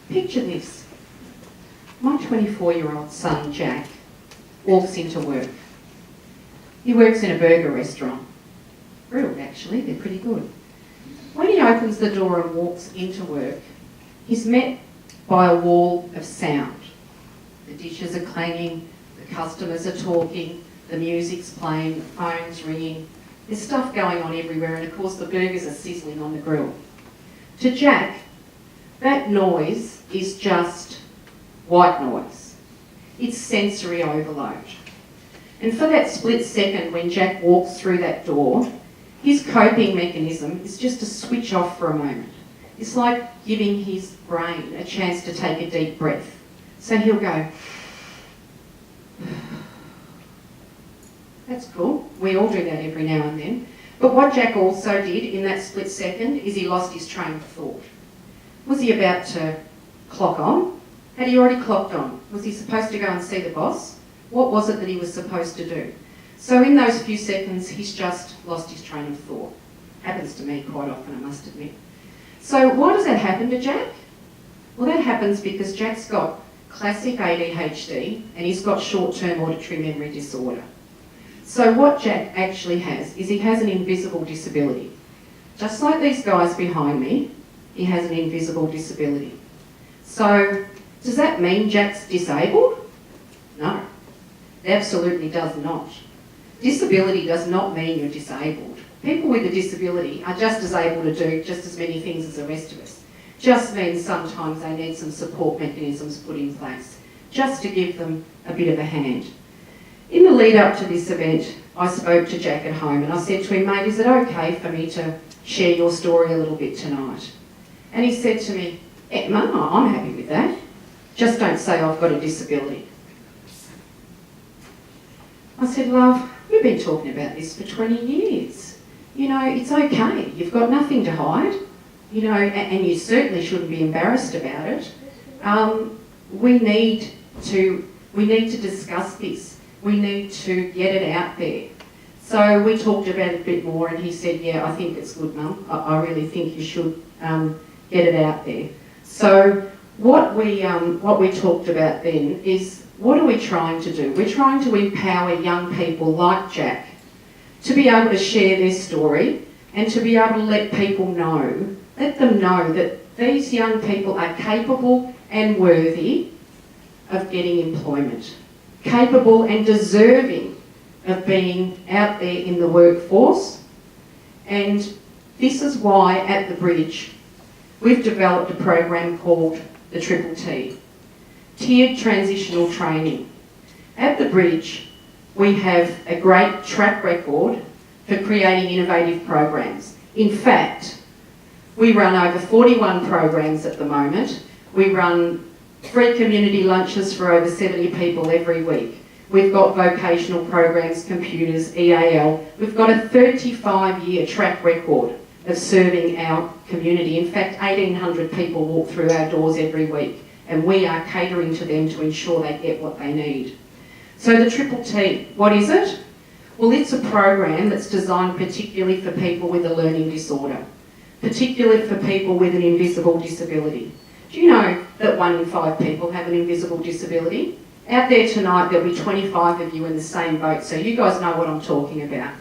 Picture this. My 24-year-old son, Jack, walks into work. He works in a burger restaurant. Grilled, actually, they're pretty good. When he opens the door and walks into work, he's met by a wall of sound. The dishes are clanging, the customers are talking, the music's playing, the phone's ringing. There's stuff going on everywhere, and of course the burgers are sizzling on the grill. To Jack, that noise is just white noise. It's sensory overload. And for that split second when Jack walks through that door, his coping mechanism is just to switch off for a moment. It's like giving his brain a chance to take a deep breath. So he'll go, that's cool. We all do that every now and then. But what Jack also did in that split second is he lost his train of thought. Was he about to clock on? Had he already clocked on? Was he supposed to go and see the boss? What was it that he was supposed to do? So in those few seconds, he's just lost his train of thought. Happens to me quite often, I must admit. So why does that happen to Jack? Well, that happens because Jack's got classic ADHD and he's got short-term auditory memory disorder. So what Jack actually has is he has an invisible disability. Just like these guys behind me, he has an invisible disability. So does that mean Jack's disabled? No, it absolutely does not. Disability does not mean you're disabled. People with a disability are just as able to do just as many things as the rest of us. Just means sometimes they need some support mechanisms put in place, just to give them a bit of a hand. In the lead up to this event, I spoke to Jack at home and I said to him, mate, is it okay for me to share your story a little bit tonight? And he said to me, Mum, I'm happy with that. Just don't say I've got a disability. I said, love, we've been talking about this for 20 years. You know, it's okay. You've got nothing to hide. You know, and you certainly shouldn't be embarrassed about it. We need to discuss this. We need to get it out there. So we talked about it a bit more and he said, yeah, I think it's good, Mum. I really think you should get it out there. So what we talked about then is, what are we trying to do? We're trying to empower young people like Jack to be able to share their story and to be able to let them know that these young people are capable and worthy of getting employment, capable and deserving of being out there in the workforce. And this is why at the Bridge we've developed a program called the Triple T, Tiered Transitional Training. At the Bridge we have a great track record for creating innovative programs. In fact, we run over 41 programs at the moment. We run free community lunches for over 70 people every week. We've got vocational programs, computers, EAL. We've got a 35-year track record of serving our community. In fact, 1,800 people walk through our doors every week, and we are catering to them to ensure they get what they need. So the Triple T, what is it? Well, it's a program that's designed particularly for people with a learning disorder, particularly for people with an invisible disability. Do you know that 1 in 5 people have an invisible disability? Out there tonight, there'll be 25 of you in the same boat, so you guys know what I'm talking about.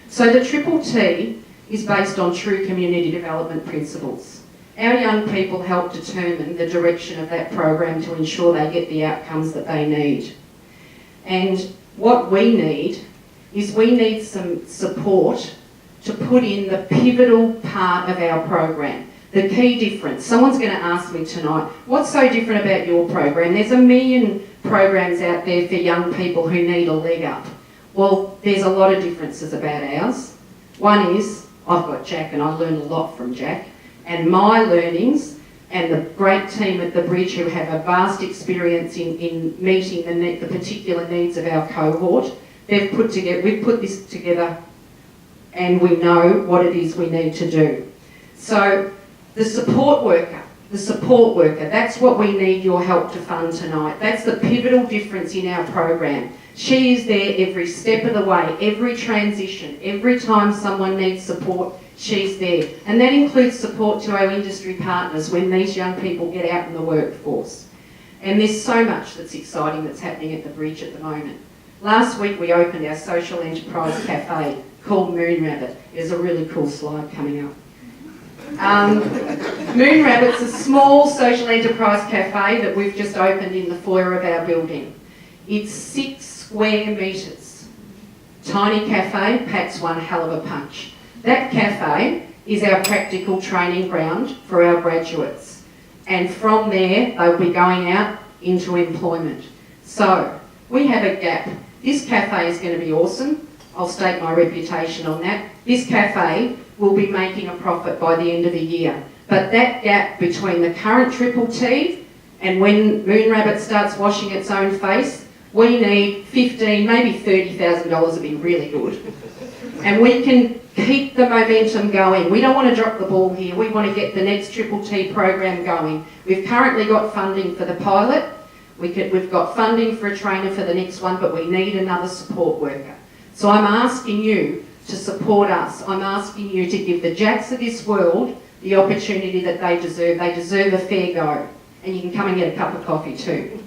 So the Triple T is based on true community development principles. Our young people help determine the direction of that program to ensure they get the outcomes that they need. And what we need is we need some support to put in the pivotal part of our program. The key difference. Someone's going to ask me tonight, what's so different about your program? There's a million programs out there for young people who need a leg up. Well, there's a lot of differences about ours. One is, I've got Jack and I learn a lot from Jack, and my learnings and the great team at the Bridge who have a vast experience in meeting the particular needs of our cohort, we've put this together and we know what it is we need to do. So the support worker The support worker, that's what we need your help to fund tonight. That's the pivotal difference in our program. She is there every step of the way, every transition, every time someone needs support, she's there. And that includes support to our industry partners when these young people get out in the workforce. And there's so much that's exciting that's happening at the Bridge at the moment. Last week we opened our social enterprise cafe called Moon Rabbit. There's a really cool slide coming up. Moon Rabbit's a small social enterprise cafe that we've just opened in the foyer of our building. It's 6 square metres. Tiny cafe, packs one hell of a punch. That cafe is our practical training ground for our graduates. And from there, they'll be going out into employment. So, we have a gap. This cafe is going to be awesome. I'll stake my reputation on that. This cafe will be making a profit by the end of the year. But that gap between the current Triple T and when Moon Rabbit starts washing its own face, we need $15,000, maybe $30,000 would be really good. And we can keep the momentum going. We don't want to drop the ball here. We want to get the next Triple T program going. We've currently got funding for the pilot. We've got funding for a trainer for the next one, but we need another support worker. So I'm asking you to support us. I'm asking you to give the Jacks of this world the opportunity that they deserve. They deserve a fair go. And you can come and get a cup of coffee too.